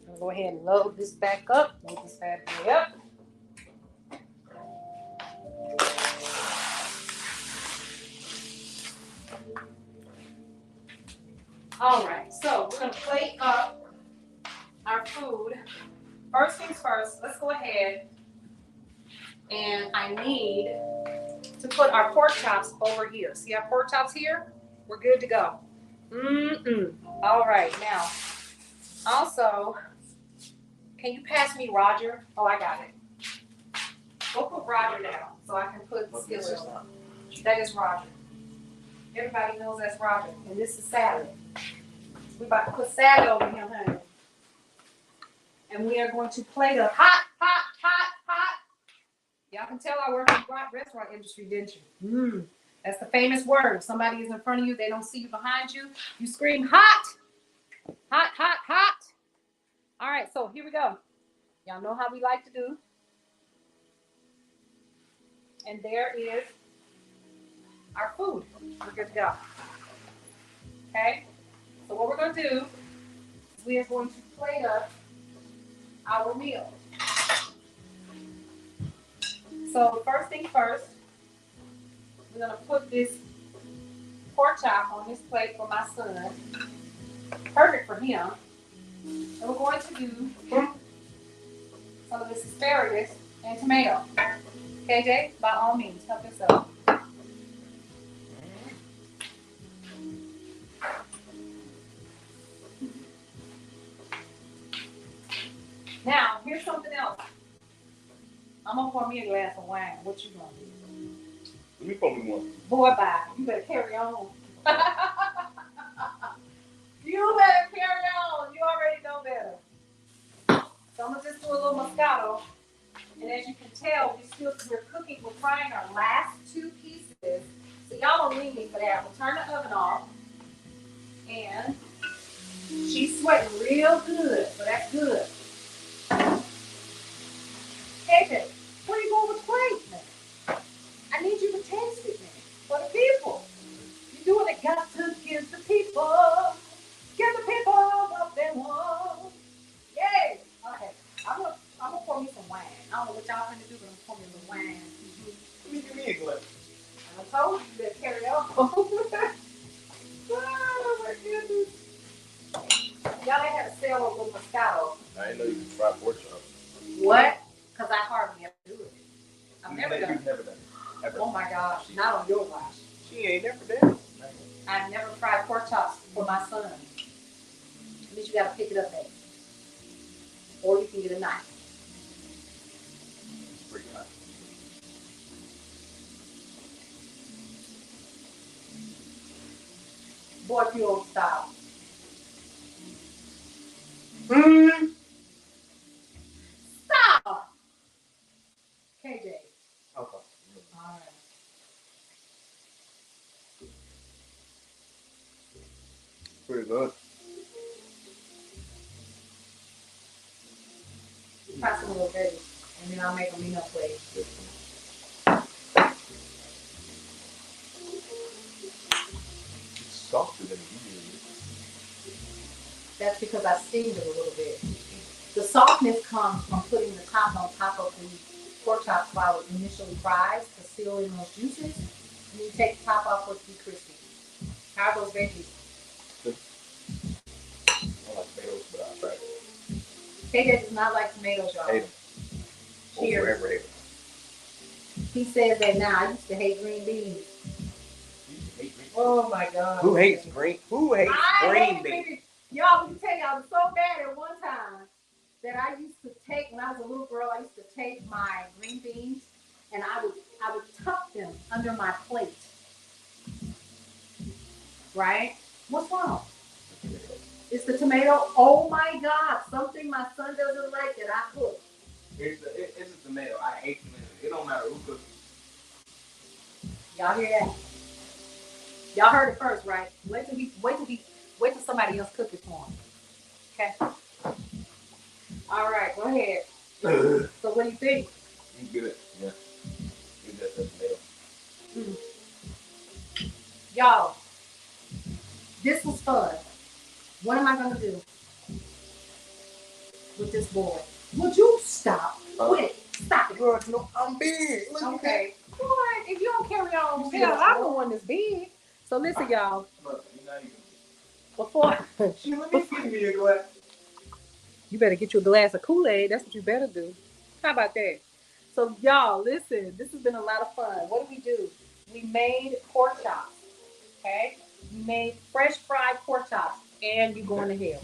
Speaker 1: I'm going to go ahead and load this back up. Move this bad boy up. All right, so we're going to plate up our food. First things first, let's go ahead and I need to put our pork chops over here. See our pork chops here? We're good to go. All right, now, also, can you pass me Roger? Oh, I got it. Go put Roger down so I can put the skillet on. That is Roger. Everybody knows that's Roger. And this is salad. We're about to put salad over here, honey. And we are going to plate up hot. Y'all can tell I work in the restaurant industry, didn't you? That's the famous word. If somebody is in front of you, they don't see you behind you. You scream hot. Hot. All right, so here we go. Y'all know how we like to do. And there is our food. We're good to go. Okay? So what we're going to do is we are going to plate up our meal. So first thing first, we're going to put this pork chop on this plate for my son. Perfect for him. And we're going to do some of this asparagus and tomato. KJ, by all means, help yourself. Now, here's something else. I'm going to pour me a glass of wine. What you going to do?
Speaker 2: Let me pour me one.
Speaker 1: Boy, bye. You better carry on. You better carry on. You already know better. So I'm going to just do a little Moscato. And as you can tell, we're frying our last two pieces. So y'all don't need me for that. We'll turn the oven off. And she's sweating real good. So that's good. KJ, where are you going with the plate, man? I need you to taste it, man. For the people. You're doing it. Got to give the people. Give the people what they want. Yay. Okay. I'm gonna pour me some wine. I don't know what y'all finna do, but I'm pour me some wine.
Speaker 2: Give me a glass.
Speaker 1: I told you to carry on. Oh my goodness. Y'all ain't had a sale over Moscato.
Speaker 2: I didn't know you could fry pork chops.
Speaker 1: What? Because I hardly ever do it. I've never done it.
Speaker 2: You've never done it. Ever.
Speaker 1: Oh my gosh. Not on your watch.
Speaker 2: She ain't never done it.
Speaker 1: I've never fried pork chops for my son. At least you gotta pick it up, baby. Or you can get a knife.
Speaker 2: Pretty hot.
Speaker 1: Boy, if you don't stop. Stop! KJ.
Speaker 2: Okay.
Speaker 1: All right.
Speaker 2: Pretty good.
Speaker 1: Try some little veggies, and then I'll make them in a plate.
Speaker 2: It's softer than it usually is.
Speaker 1: That's because I steamed it a little bit. The softness comes from putting the top on top of the pork chops while it initially fries to seal in those juices. And you take the top off for it to be crispy. How are those veggies?
Speaker 2: Good. I like tomatoes, but I tried it.
Speaker 1: KJ does not like tomatoes, y'all.
Speaker 2: Hate them.
Speaker 1: Cheers.
Speaker 2: Forever hate them.
Speaker 1: He says that now. I used to hate green beans. Oh my God.
Speaker 2: Who hates green? Who hates green beans?
Speaker 1: Y'all, let me tell y'all, it was so bad at one time that I used to take, when I was a little girl, I used to take my green beans and I would tuck them under my plate. Right? What's wrong? It's the tomato. Oh my God, something my son doesn't like that I cook.
Speaker 2: It's a tomato. I hate tomatoes. It don't matter who cooks it.
Speaker 1: Y'all hear that? Y'all heard it first, right? Wait till somebody else cook it for him. Okay. All right, go ahead. So what do you think?
Speaker 2: You good? Yeah. You just a tomato.
Speaker 1: Y'all, this was fun. What am I gonna do with this boy? Would you stop? Quit. Stop it.
Speaker 2: Girl, no, I'm big. Look
Speaker 1: okay. Boy, if you don't carry on, hell, I'm the one that's big. So listen, y'all.
Speaker 2: Look, you're not even.
Speaker 1: Before
Speaker 2: Let me give me a glass.
Speaker 1: You better get you a glass of Kool-Aid. That's what you better do. How about that? So y'all, listen. This has been a lot of fun. What did we do? We made pork chops. Okay. We made fresh fried pork chops. And you going to hell.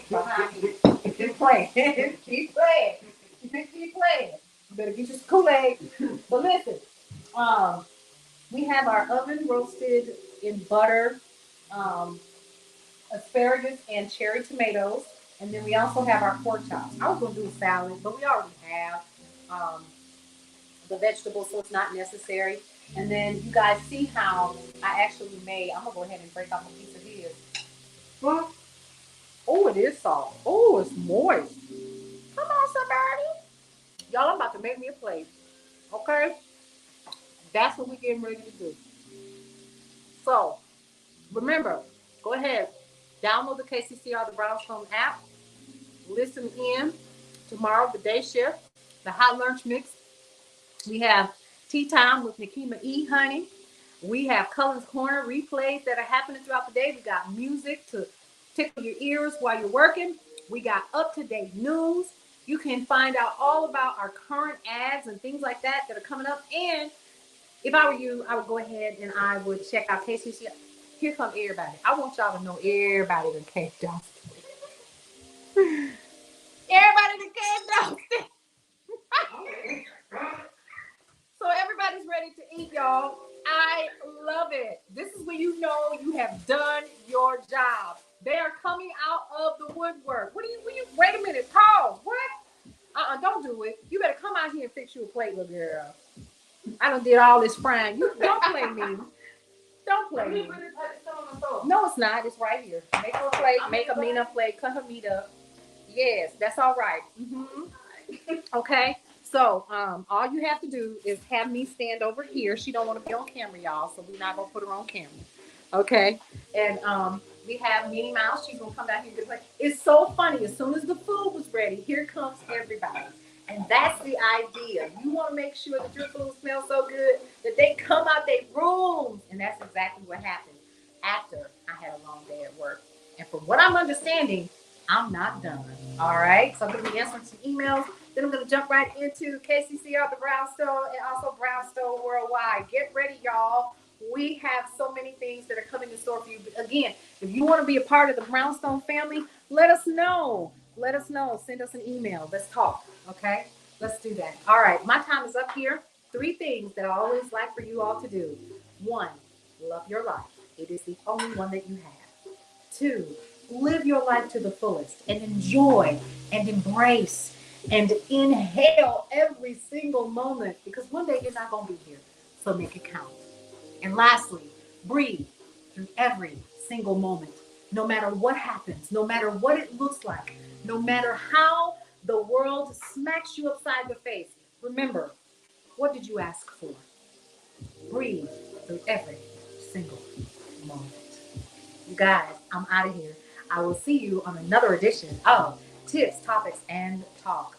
Speaker 1: Behind me. Keep playing. Keep playing. Keep playing. You better get your Kool-Aid. But listen, we have our oven roasted in butter, asparagus and cherry tomatoes. And then we also have our pork chops. I was going to do a salad, but we already have the vegetables, so it's not necessary. And then you guys see how I actually made, I'm going to go ahead and break off a piece of his. What? Oh, it is soft. Oh, it's moist. Come on, somebody. Y'all, I'm about to make me a plate. Okay? That's what we're getting ready to do. So, remember, go ahead. Download the KCCR, the Brownstone app. Listen in tomorrow, the day shift, the hot lunch mix. We have tea time with Nikema E. Honey. We have Cullen's Corner replays that are happening throughout the day. We got music to tickle your ears while you're working. We got up-to-date news. You can find out all about our current ads and things like that that are coming up. And if I were you, I would go ahead and I would check out KCC. Here come everybody. I want y'all to know everybody that came down. Everybody that came downstairs. So everybody's ready to eat, y'all. I love it. This is when you know you have done your job. They are coming out of the woodwork. What do you wait a minute, pause. What? Don't do it. You better come out here and fix you a plate, little girl. I done did all this frying. You don't play me. Don't play me. No, it's not. It's right here. Make her a plate. Make Amina a plate. Cut her meat up. Yes, that's all right. Okay. So, all you have to do is have me stand over here. She don't want to be on camera, y'all, so we're not gonna put her on camera. Okay. And we have Minnie Mouse. She's gonna come down here and get play. It's so funny. As soon as the food was ready, here comes everybody. And that's the idea. You want to make sure that your food smells so good that they come out their rooms. And that's exactly what happened after I had a long day at work. And from what I'm understanding, I'm not done. All right. So I'm going to be answering some emails. Then I'm going to jump right into KCCR, the Brownstone, and also Brownstone Worldwide. Get ready, y'all. We have so many things that are coming in store for you. But again, if you want to be a part of the Brownstone family, let us know. Let us know. Send us an email. Let's talk. Okay? Let's do that. All right. My time is up here. 3 things that I always like for you all to do. 1, love your life. It is the only one that you have. 2, live your life to the fullest and enjoy and embrace and inhale every single moment, because one day you're not going to be here. So make it count. And lastly, breathe through every single moment. No matter what happens, no matter what it looks like, no matter how the world smacks you upside the face, remember, what did you ask for? Breathe through every single moment. You guys, I'm out of here. I will see you on another edition of Tips, Topics, and Talk.